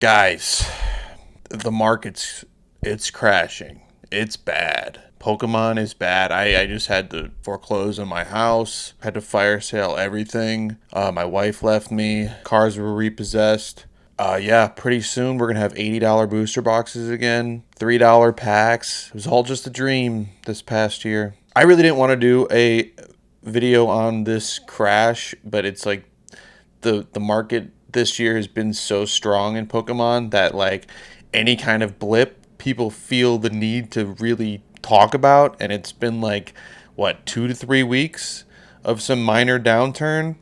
Guys, the market's it's crashing. It's bad. Pokemon is bad. I just had to foreclose on my house, had to fire sale everything. My wife left me. Cars were repossessed. Yeah, pretty soon we're gonna have $80 booster boxes again, $3 packs. It was all just a dream this past year. I really didn't want to do a video on this crash, but it's like the market this year has been so strong in Pokemon that like any kind of blip, people feel the need to really talk about, and it's been like what 2 to 3 weeks of some minor downturn.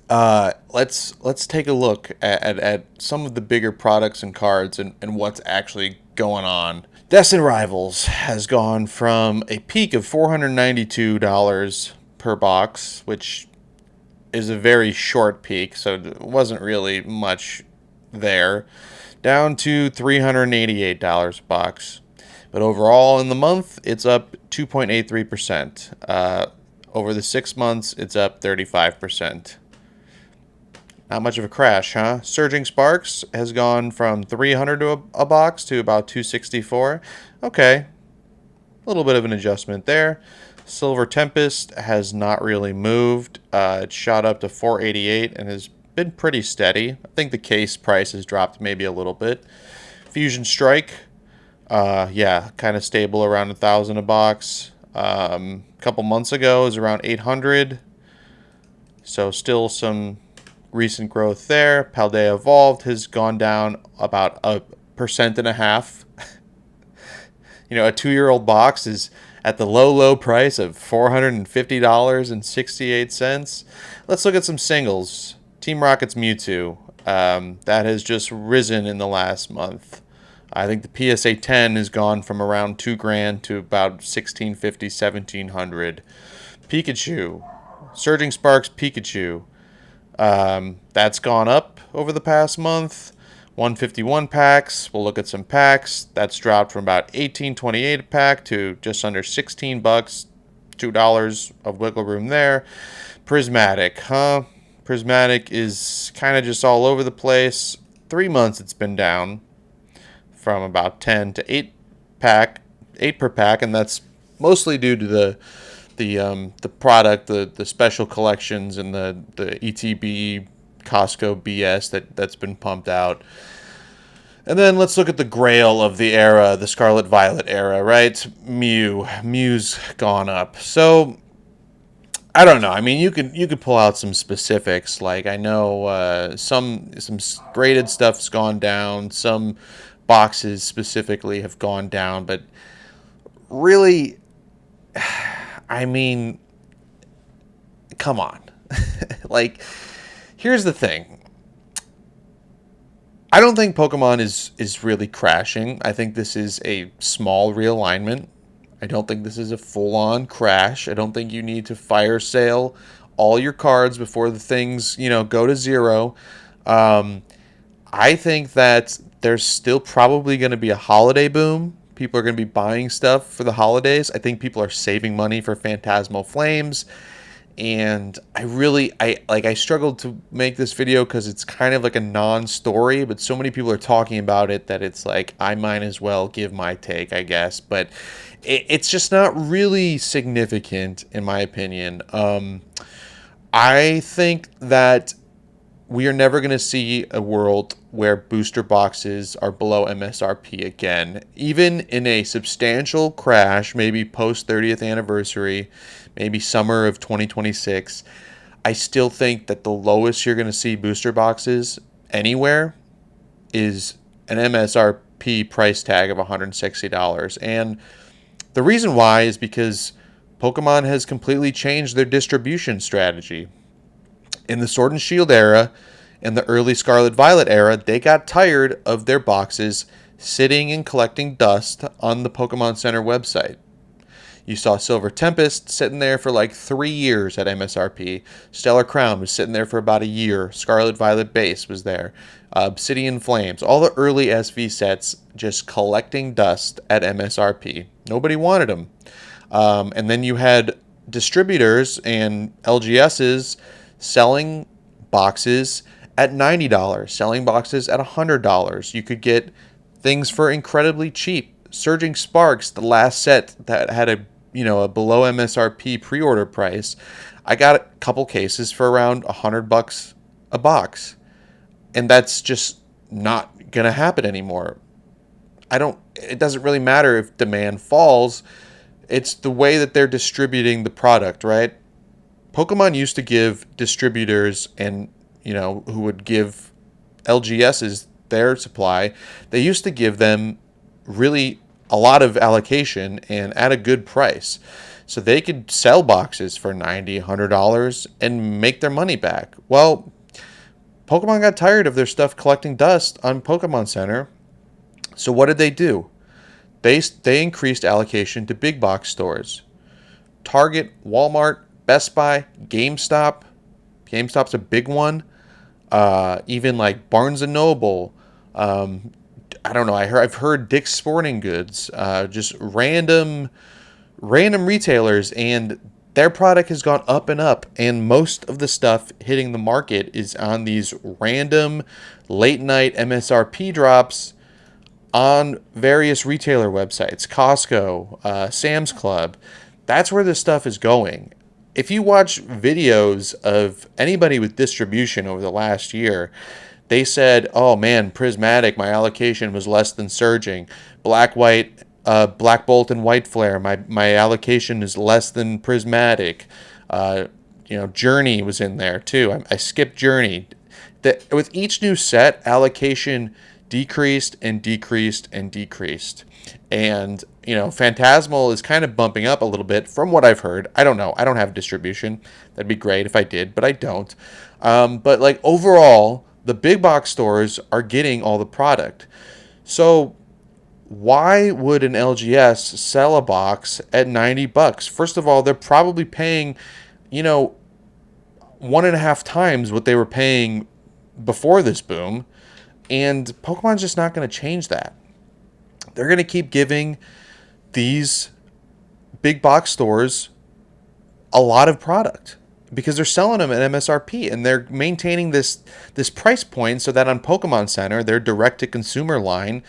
Let's take a look at some of the bigger products and cards and what's actually going on. Destined Rivals has gone from a peak of $492 per box, which is a very short peak, so it wasn't really much there, down to $388 a box. But overall in the month, it's up 2.83%. Over the 6 months, it's up 35%. Not much of a crash, huh? Surging Sparks has gone from 300 to a box to about 264. Okay, a little bit of an adjustment there. Silver Tempest has not really moved. It shot up to 488 and has been pretty steady. I think the case price has dropped maybe a little bit. Fusion Strike, yeah, kind of stable around 1,000 a box. A couple months ago it was around 800. So still some recent growth there. Paldea Evolved has gone down about 1.5%. A 2-year-old box is at the low price of $450.68. Let's look at some singles. Team Rocket's Mewtwo. That has just risen in the last month. I think the PSA 10 has gone from around $2,000 to about 1,650, 1,700. Pikachu. Surging Sparks Pikachu. That's gone up over the past month. 151 packs. We'll look at some packs. That's dropped from about $18.28 a pack to just under $16. $2 of wiggle room there. Prismatic, huh? Prismatic is kind of just all over the place. 3 months it's been down from about 10 to 8 per pack, and that's mostly due to the product, the special collections, and the ETB Costco BS that's been pumped out. And then let's look at the grail of the era, the Scarlet Violet era, right? Mew's gone up. So I don't know. I mean, you could pull out some specifics. Like I know some graded stuff's gone down. Some boxes specifically have gone down, but really, I mean, come on. Like, here's the thing. I don't think Pokemon is really crashing. I think this is a small realignment. I don't think this is a full-on crash. I don't think you need to fire sale all your cards before the things, go to zero. I think that there's still probably going to be a holiday boom. People are going to be buying stuff for the holidays. I think people are saving money for Phatasmal Flames. And I struggled to make this video because it's kind of like a non-story, but so many people are talking about it that it's like I might as well give my take, I guess. But it's just not really significant in my opinion. I think that we are never going to see a world where booster boxes are below MSRP again. Even in a substantial crash, maybe post 30th anniversary, maybe summer of 2026, I still think that the lowest you're going to see booster boxes anywhere is an MSRP price tag of $160. And the reason why is because Pokemon has completely changed their distribution strategy. In the Sword and Shield era and the early Scarlet Violet era, they got tired of their boxes sitting and collecting dust on the Pokemon Center website. You saw Silver Tempest sitting there for like 3 years at MSRP. Stellar Crown was sitting there for about a year. Scarlet Violet Base was there. Obsidian Flames. All the early SV sets just collecting dust at MSRP. Nobody wanted them. And then you had distributors and LGSs selling boxes at $90, selling boxes at $100. You could get things for incredibly cheap. Surging Sparks, the last set that had a below MSRP pre-order price, I got a couple cases for around $100 a box, and that's just not gonna happen anymore. It doesn't really matter if demand falls. It's the way that they're distributing the product, right? Pokemon used to give distributors and, who would give LGSs their supply, they used to give them really a lot of allocation and at a good price. So they could sell boxes for $90, $100 and make their money back. Well, Pokemon got tired of their stuff collecting dust on Pokemon Center. So what did they do? They increased allocation to big box stores. Target, Walmart, Best Buy, GameStop. GameStop's a big one. Even like Barnes and Noble. I don't know. I've heard Dick's Sporting Goods. Just random retailers, and their product has gone up and up. And most of the stuff hitting the market is on these random late night MSRP drops on various retailer websites, Costco, Sam's Club. That's where this stuff is going. If you watch videos of anybody with distribution over the last year, they said, "Oh man, Prismatic, my allocation was less than Surging. Black Bolt and White Flare, my allocation is less than Prismatic. Journey was in there too. I skipped Journey. With each new set, allocation decreased and decreased and decreased. And, Phantasmal is kind of bumping up a little bit from what I've heard. I don't know. I don't have distribution. That'd be great if I did, but I don't. But like overall, the big box stores are getting all the product. So why would an LGS sell a box at $90? First of all, they're probably paying, 1.5 times what they were paying before this boom. And Pokemon's just not going to change that. They're going to keep giving these big box stores a lot of product because they're selling them at MSRP, and they're maintaining this price point so that on Pokemon Center, their direct-to-consumer line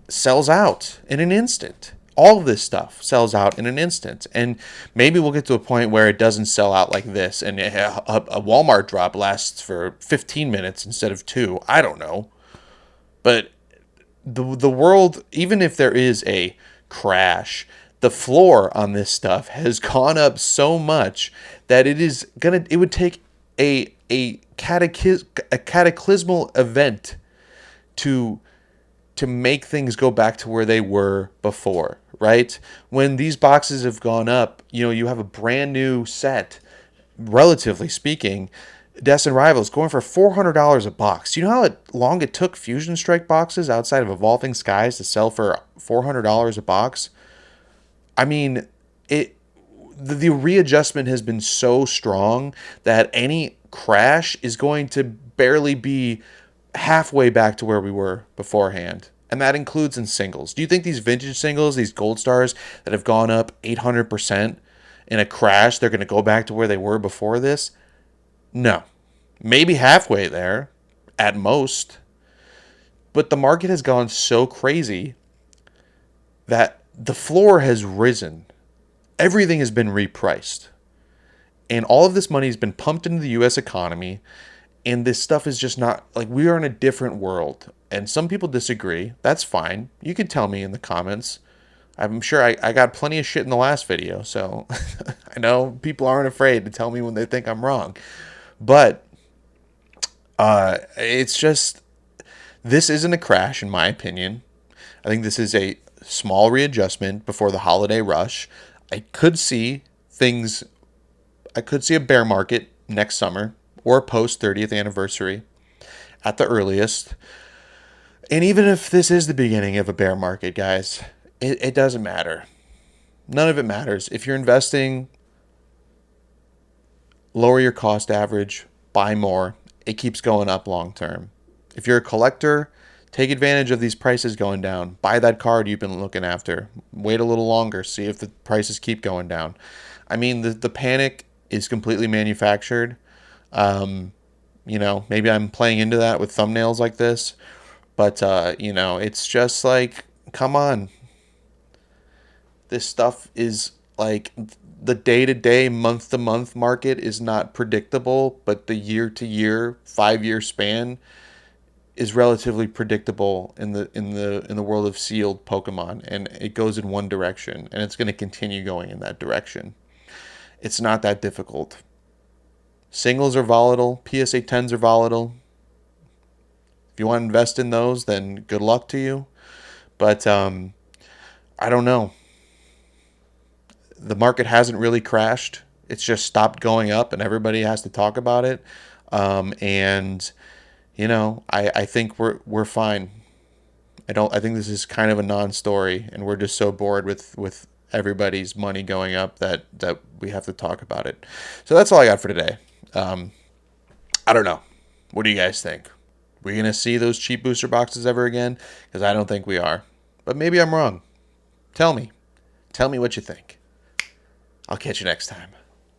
sells out in an instant. All of this stuff sells out in an instant. And maybe we'll get to a point where it doesn't sell out like this, and a Walmart drop lasts for 15 minutes instead of 2. I don't know. But the world, even if there is a crash, the floor on this stuff has gone up so much that it would take a cataclysmal event to make things go back to where they were before, right? When these boxes have gone up, you have a brand new set, relatively speaking, Destined Rivals going for $400 a box. Do you know how long it took Fusion Strike boxes outside of Evolving Skies to sell for $400 a box? I mean, the readjustment has been so strong that any crash is going to barely be halfway back to where we were beforehand. And that includes in singles. Do you think these vintage singles, these gold stars that have gone up 800% in a crash, they're going to go back to where they were before this? No. Maybe halfway there, at most. But the market has gone so crazy that the floor has risen. Everything has been repriced. And all of this money has been pumped into the U.S. economy. And this stuff is just not, like, we are in a different world. And some people disagree. That's fine. You can tell me in the comments. I'm sure I got plenty of shit in the last video. So I know people aren't afraid to tell me when they think I'm wrong. But it's just, this isn't a crash in my opinion. I think this is a small readjustment before the holiday rush. I could see a bear market next summer or post 30th anniversary at the earliest. And even if this is the beginning of a bear market, guys, it doesn't matter. None of it matters. If you're investing, lower your cost average, buy more. It keeps going up long term. If you're a collector, take advantage of these prices going down. Buy that card you've been looking after. Wait a little longer. See if the prices keep going down. I mean, the panic is completely manufactured. maybe I'm playing into that with thumbnails like this, but it's just like, come on. This stuff is like, the day-to-day, month-to-month market is not predictable, but the year-to-year, 5-year span is relatively predictable in the world of sealed Pokemon, and it goes in one direction, and it's going to continue going in that direction. It's not that difficult. Singles are volatile. PSA 10s are volatile. If you want to invest in those, then good luck to you. But I don't know. The market hasn't really crashed. It's just stopped going up, and everybody has to talk about it. And I think we're fine. I think this is kind of a non-story, and we're just so bored with everybody's money going up that we have to talk about it. So that's all I got for today. I don't know. What do you guys think? We gonna see those cheap booster boxes ever again? Because I don't think we are. But maybe I'm wrong. Tell me. Tell me what you think. I'll catch you next time.